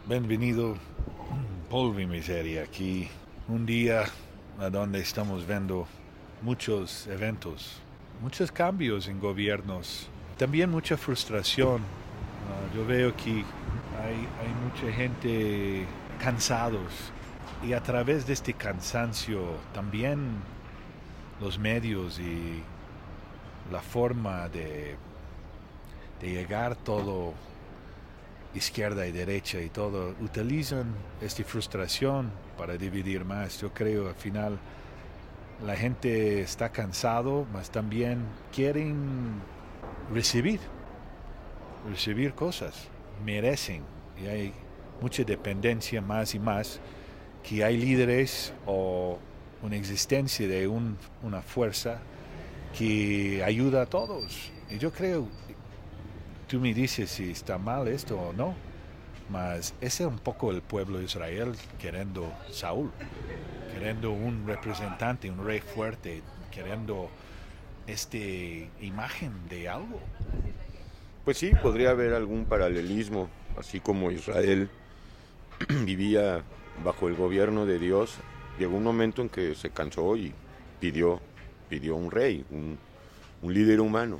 Bienvenido, polvo y miseria, aquí un día a donde estamos viendo muchos eventos, muchos cambios en gobiernos, también mucha frustración. Yo veo que hay mucha gente cansados y a través de este cansancio también los medios y la forma de llegar todo izquierda y derecha y todo, utilizan esta frustración para dividir más. Yo creo al final la gente está cansado, mas también quieren recibir, recibir cosas, merecen. Y hay mucha dependencia más y más que hay líderes o una existencia de una fuerza que ayuda a todos. Y yo creo, tú me dices si está mal esto o no, mas ese es un poco el pueblo de Israel queriendo Saúl, queriendo un representante, un rey fuerte, queriendo esta imagen de algo. Pues sí, podría haber algún paralelismo, así como Israel vivía bajo el gobierno de Dios, llegó un momento en que se cansó y pidió, pidió un rey, un líder humano.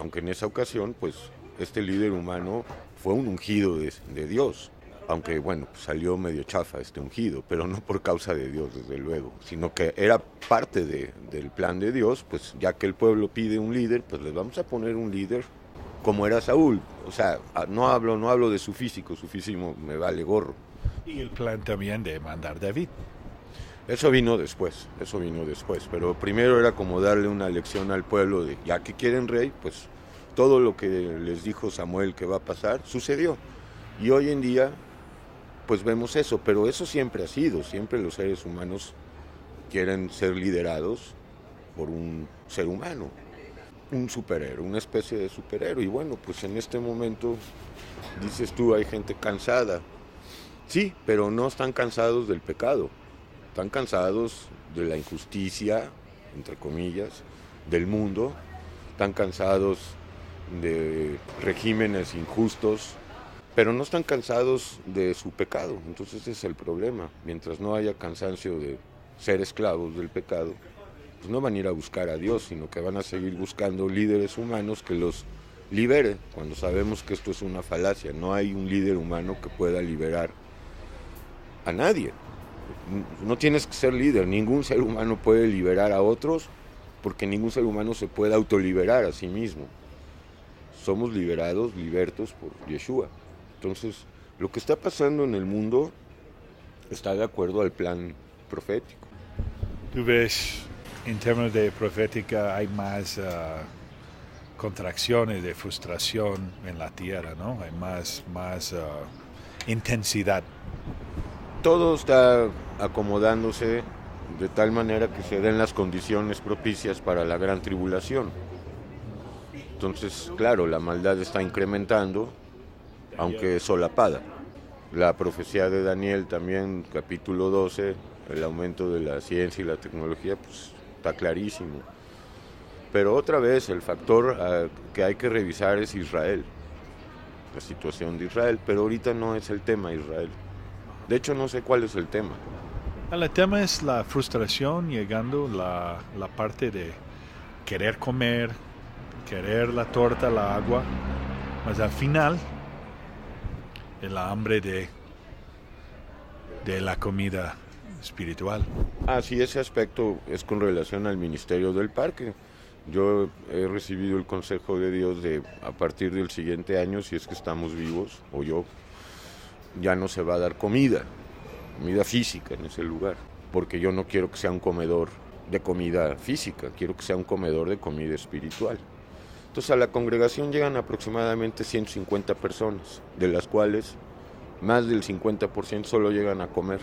Aunque en esa ocasión, pues, este líder humano fue un ungido de Dios. Aunque, bueno, pues, salió medio chafa este ungido, pero no por causa de Dios, desde luego, sino que era parte del plan de Dios, pues ya que el pueblo pide un líder, pues les vamos a poner un líder como era Saúl. O sea, no hablo de su físico me vale gorro. Y el plan también de mandar David. Eso vino después, pero primero era como darle una lección al pueblo de, ya que quieren rey, pues todo lo que les dijo Samuel que va a pasar, sucedió. Y hoy en día, pues vemos eso, pero eso siempre ha sido, siempre los seres humanos quieren ser liderados por un ser humano, un superhéroe, una especie de superhéroe. Y bueno, pues en este momento, dices tú, hay gente cansada. Sí, pero no están cansados del pecado. Están cansados de la injusticia, entre comillas, del mundo. Están cansados de regímenes injustos, pero no están cansados de su pecado. Entonces ese es el problema. Mientras no haya cansancio de ser esclavos del pecado, pues no van a ir a buscar a Dios, sino que van a seguir buscando líderes humanos que los liberen, cuando sabemos que esto es una falacia. No hay un líder humano que pueda liberar a nadie. No tienes que ser líder, ningún ser humano puede liberar a otros, porque ningún ser humano se puede autoliberar a sí mismo. Somos liberados, libertos por Yeshua. Entonces, lo que está pasando en el mundo está de acuerdo al plan profético. Tú ves, en términos de profética, hay más contracciones de frustración en la tierra, ¿no? Hay más intensidad. Todo está acomodándose de tal manera que se den las condiciones propicias para la gran tribulación. Entonces, claro, la maldad está incrementando, aunque solapada. La profecía de Daniel también, capítulo 12, el aumento de la ciencia y la tecnología, pues está clarísimo. Pero otra vez, el factor que hay que revisar es Israel, la situación de Israel, pero ahorita no es el tema Israel. De hecho, no sé cuál es el tema. El tema es la frustración, llegando la parte de querer comer, querer la torta, la agua, mas al final el hambre de la comida espiritual. Sí, ese aspecto es con relación al ministerio del parque. Yo he recibido el consejo de Dios de, a partir del siguiente año, si es que estamos vivos, o yo, ya no se va a dar comida física en ese lugar, porque yo no quiero que sea un comedor de comida física, quiero que sea un comedor de comida espiritual. Entonces a la congregación llegan aproximadamente 150 personas, de las cuales más del 50% solo llegan a comer.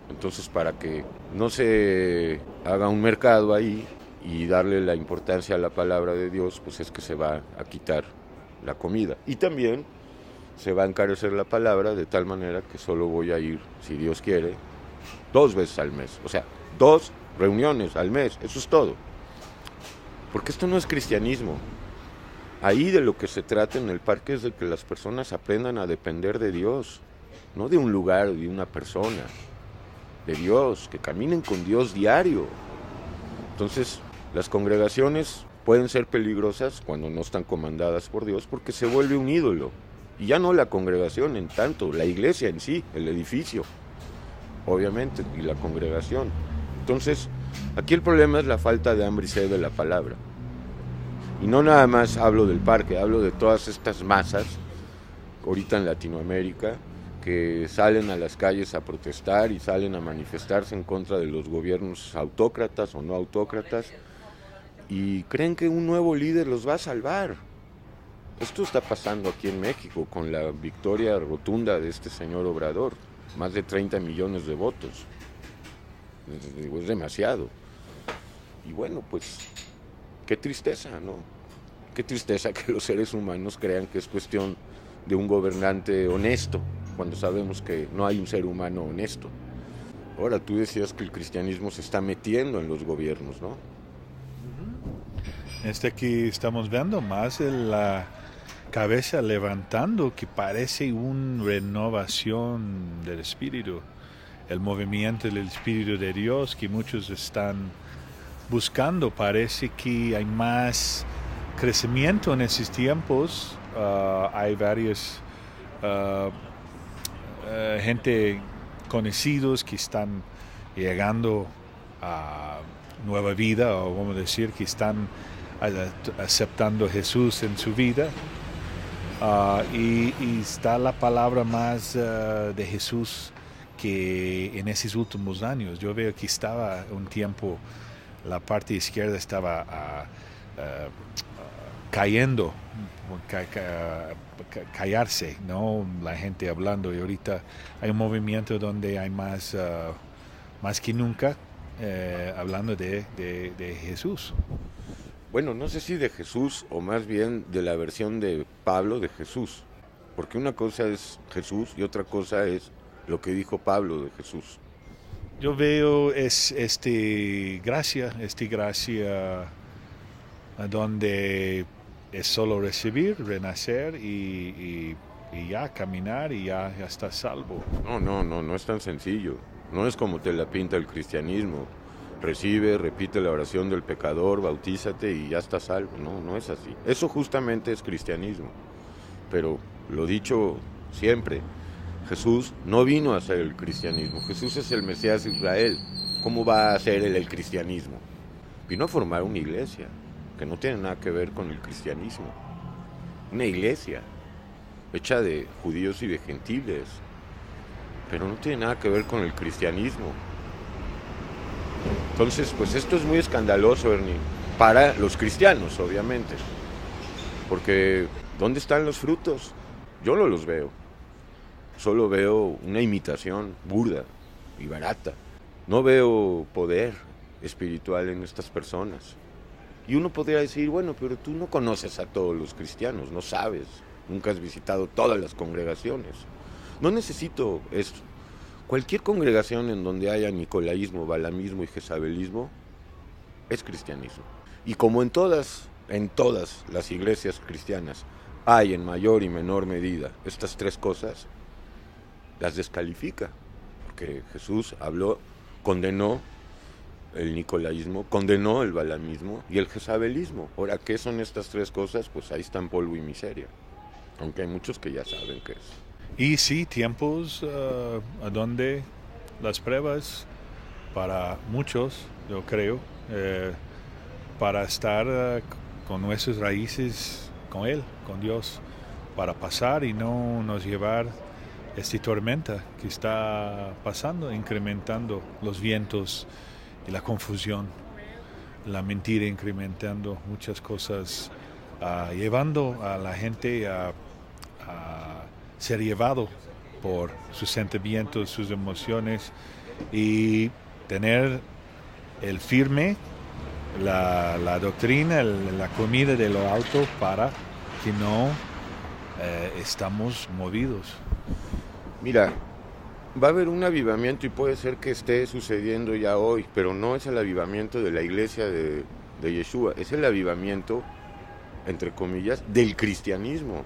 Entonces, para que no se haga un mercado ahí y darle la importancia a la palabra de Dios, pues es que se va a quitar la comida. Y también se va a encarecer la palabra de tal manera que solo voy a ir, si Dios quiere, 2 veces al mes. O sea, 2 reuniones al mes, eso es todo. Porque esto no es cristianismo. Ahí de lo que se trata en el parque es de que las personas aprendan a depender de Dios, no de un lugar o de una persona, de Dios, que caminen con Dios diario. Entonces, las congregaciones pueden ser peligrosas cuando no están comandadas por Dios porque se vuelve un ídolo. Y ya no la congregación en tanto, la iglesia en sí, el edificio, obviamente, y la congregación. Entonces, aquí el problema es la falta de hambre y sed de la palabra. Y no nada más hablo del parque, hablo de todas estas masas, ahorita en Latinoamérica, que salen a las calles a protestar y salen a manifestarse en contra de los gobiernos autócratas o no autócratas, y creen que un nuevo líder los va a salvar. Esto está pasando aquí en México con la victoria rotunda de este señor Obrador, más de 30 millones de votos. Es demasiado. Y bueno, pues, qué tristeza, ¿no? Qué tristeza que los seres humanos crean que es cuestión de un gobernante honesto, cuando sabemos que no hay un ser humano honesto. Ahora, tú decías que el cristianismo se está metiendo en los gobiernos, ¿no? Aquí estamos viendo más de la cabeza levantando, que parece una renovación del espíritu, el movimiento del espíritu de Dios que muchos están buscando. Parece que hay más crecimiento en esos tiempos. Hay varios gente conocidos que están llegando a nueva vida, o vamos a decir que están aceptando a Jesús en su vida. Y está la palabra más de Jesús que en esos últimos años. Yo veo que estaba un tiempo, la parte izquierda estaba cayendo, callarse, ¿no? La gente hablando, y ahorita hay un movimiento donde hay más que nunca hablando de Jesús. Bueno, no sé si de Jesús o más bien de la versión de Pablo de Jesús, porque una cosa es Jesús y otra cosa es lo que dijo Pablo de Jesús. Yo veo gracia donde es solo recibir, renacer y ya caminar y ya está salvo. No es tan sencillo. No es como te la pinta el cristianismo. Recibe, repite la oración del pecador, bautízate y ya estás salvo. No es así. Eso justamente es cristianismo. Pero lo dicho siempre, Jesús no vino a hacer el cristianismo. Jesús es el Mesías de Israel. ¿Cómo va a hacer él el cristianismo? Vino a formar una iglesia que no tiene nada que ver con el cristianismo. Una iglesia hecha de judíos y de gentiles, pero no tiene nada que ver con el cristianismo. Entonces, pues esto es muy escandaloso, Ernie, para los cristianos, obviamente, porque ¿dónde están los frutos? Yo no los veo, solo veo una imitación burda y barata. No veo poder espiritual en estas personas. Y uno podría decir, bueno, pero tú no conoces a todos los cristianos, no sabes, nunca has visitado todas las congregaciones. No necesito esto. Cualquier congregación en donde haya nicolaísmo, balamismo y jezabelismo es cristianismo. Y como en todas las iglesias cristianas hay en mayor y menor medida estas tres cosas, las descalifica. Porque Jesús condenó el nicolaísmo, condenó el balamismo y el jezabelismo. Ahora, ¿qué son estas tres cosas? Pues ahí están polvo y miseria. Aunque hay muchos que ya saben qué es. Y sí, tiempos a donde las pruebas para muchos, yo creo, para estar con nuestras raíces con Él, con Dios, para pasar y no nos llevar esta tormenta que está pasando, incrementando los vientos y la confusión, la mentira incrementando muchas cosas, llevando a la gente a ser llevado por sus sentimientos, sus emociones, y tener el firme, la doctrina, la comida de lo alto, para que no estamos movidos. Mira, va a haber un avivamiento y puede ser que esté sucediendo ya hoy, pero no es el avivamiento de la iglesia de Yeshua, es el avivamiento entre comillas, del cristianismo.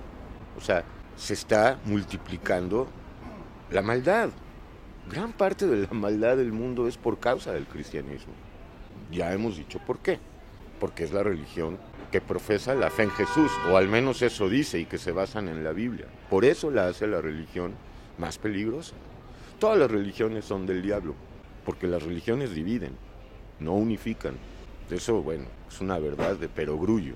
O sea, se está multiplicando la maldad. Gran parte de la maldad del mundo es por causa del cristianismo. Ya hemos dicho por qué. Porque es la religión que profesa la fe en Jesús, o al menos eso dice, y que se basan en la Biblia. Por eso la hace la religión más peligrosa. Todas las religiones son del diablo, porque las religiones dividen, no unifican. Eso, bueno, es una verdad de perogrullo.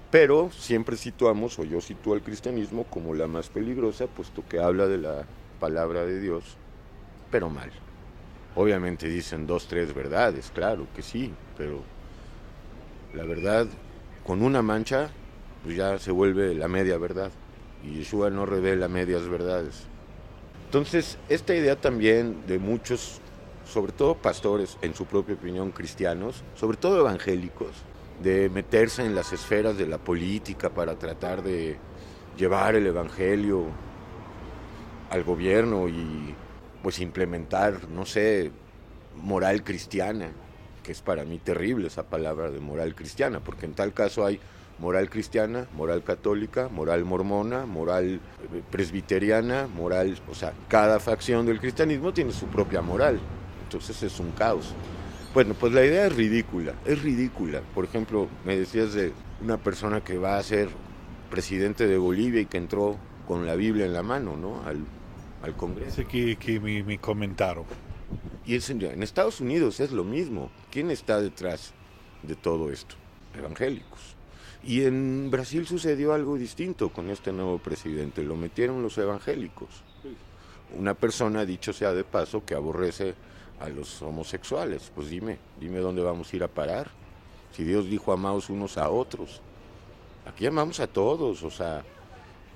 Pero siempre situamos, o yo sitúo al cristianismo como la más peligrosa, puesto que habla de la palabra de Dios, pero mal. Obviamente dicen 2, 3 verdades, claro que sí, pero la verdad con una mancha pues ya se vuelve la media verdad, y Yeshua no revela medias verdades. Entonces, esta idea también de muchos, sobre todo pastores, en su propia opinión cristianos, sobre todo evangélicos, de meterse en las esferas de la política para tratar de llevar el evangelio al gobierno y pues implementar, no sé, moral cristiana, que es para mí terrible esa palabra de moral cristiana, porque en tal caso hay moral cristiana, moral católica, moral mormona, moral presbiteriana, moral, o sea, cada facción del cristianismo tiene su propia moral, entonces es un caos. Bueno, pues la idea es ridícula. Por ejemplo, me decías de una persona que va a ser presidente de Bolivia y que entró con la Biblia en la mano, ¿no? Al Congreso. Ese que me comentaron. Y en Estados Unidos es lo mismo. ¿Quién está detrás de todo esto? Evangélicos. Y en Brasil sucedió algo distinto con este nuevo presidente. Lo metieron los evangélicos. Una persona, dicho sea de paso, que aborrece a los homosexuales. Pues dime dónde vamos a ir a parar. Si Dios dijo amaos unos a otros. Aquí amamos a todos, o sea,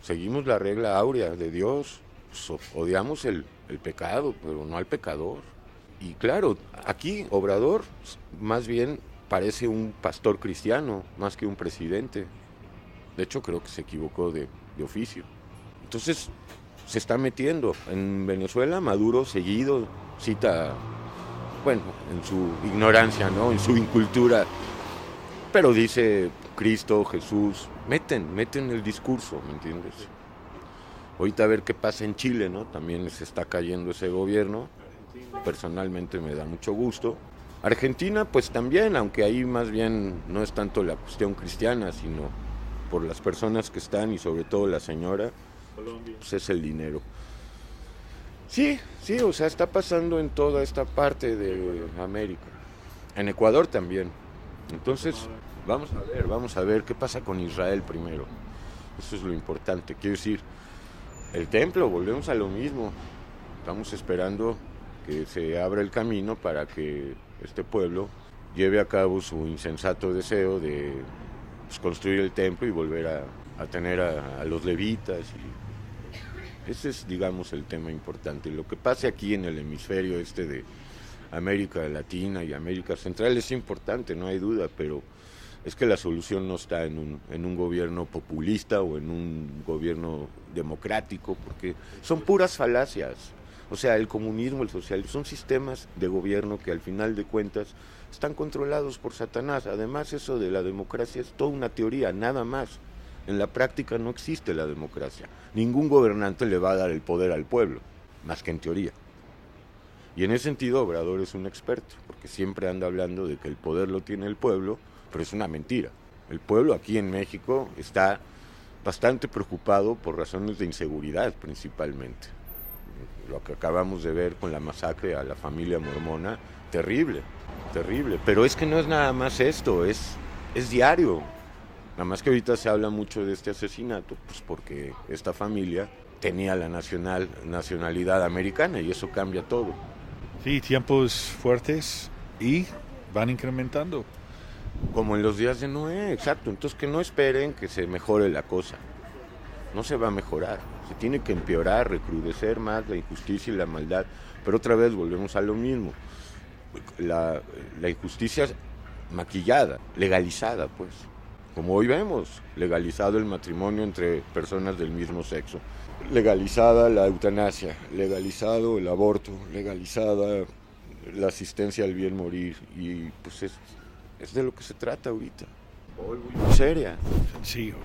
seguimos la regla áurea de Dios. Pues odiamos el pecado, pero no al pecador. Y claro, aquí Obrador más bien parece un pastor cristiano, más que un presidente. De hecho, creo que se equivocó de oficio. Entonces, se está metiendo. En Venezuela, Maduro seguido cita, bueno, en su ignorancia, ¿no? En su incultura, pero dice Cristo, Jesús, meten el discurso, ¿me entiendes? Ahorita a ver qué pasa en Chile, ¿no? También se está cayendo ese gobierno. Personalmente me da mucho gusto. Argentina, pues también, aunque ahí más bien no es tanto la cuestión cristiana, sino por las personas que están y sobre todo la señora, pues es el dinero. Sí, o sea, está pasando en toda esta parte de América. En Ecuador también. Entonces, vamos a ver qué pasa con Israel primero. Eso es lo importante. Quiero decir, el templo, volvemos a lo mismo. Estamos esperando que se abra el camino para que este pueblo lleve a cabo su insensato deseo de pues, construir el templo y volver a tener a los levitas. Y ese es, digamos, el tema importante. Lo que pase aquí en el hemisferio de América Latina y América Central es importante, no hay duda, pero es que la solución no está en un gobierno populista o en un gobierno democrático, porque son puras falacias. O sea, el comunismo, el socialismo, son sistemas de gobierno que al final de cuentas están controlados por Satanás. Además, eso de la democracia es toda una teoría, nada más. En la práctica no existe la democracia. Ningún gobernante le va a dar el poder al pueblo, más que en teoría. Y en ese sentido, Obrador es un experto, porque siempre anda hablando de que el poder lo tiene el pueblo, pero es una mentira. El pueblo aquí en México está bastante preocupado por razones de inseguridad principalmente. Lo que acabamos de ver con la masacre a la familia mormona, terrible, pero es que no es nada más esto, es diario. Nada más que ahorita se habla mucho de este asesinato, pues porque esta familia tenía la nacionalidad americana y eso cambia todo. Sí, tiempos fuertes y van incrementando. Como en los días de Noé, exacto. Entonces que no esperen que se mejore la cosa. No se va a mejorar. Se tiene que empeorar, recrudecer más la injusticia y la maldad. Pero otra vez volvemos a lo mismo. La injusticia maquillada, legalizada, pues. Como hoy vemos, legalizado el matrimonio entre personas del mismo sexo. Legalizada la eutanasia, legalizado el aborto, legalizada la asistencia al bien morir. Y pues es de lo que se trata ahorita. Muy seria. Sencillo.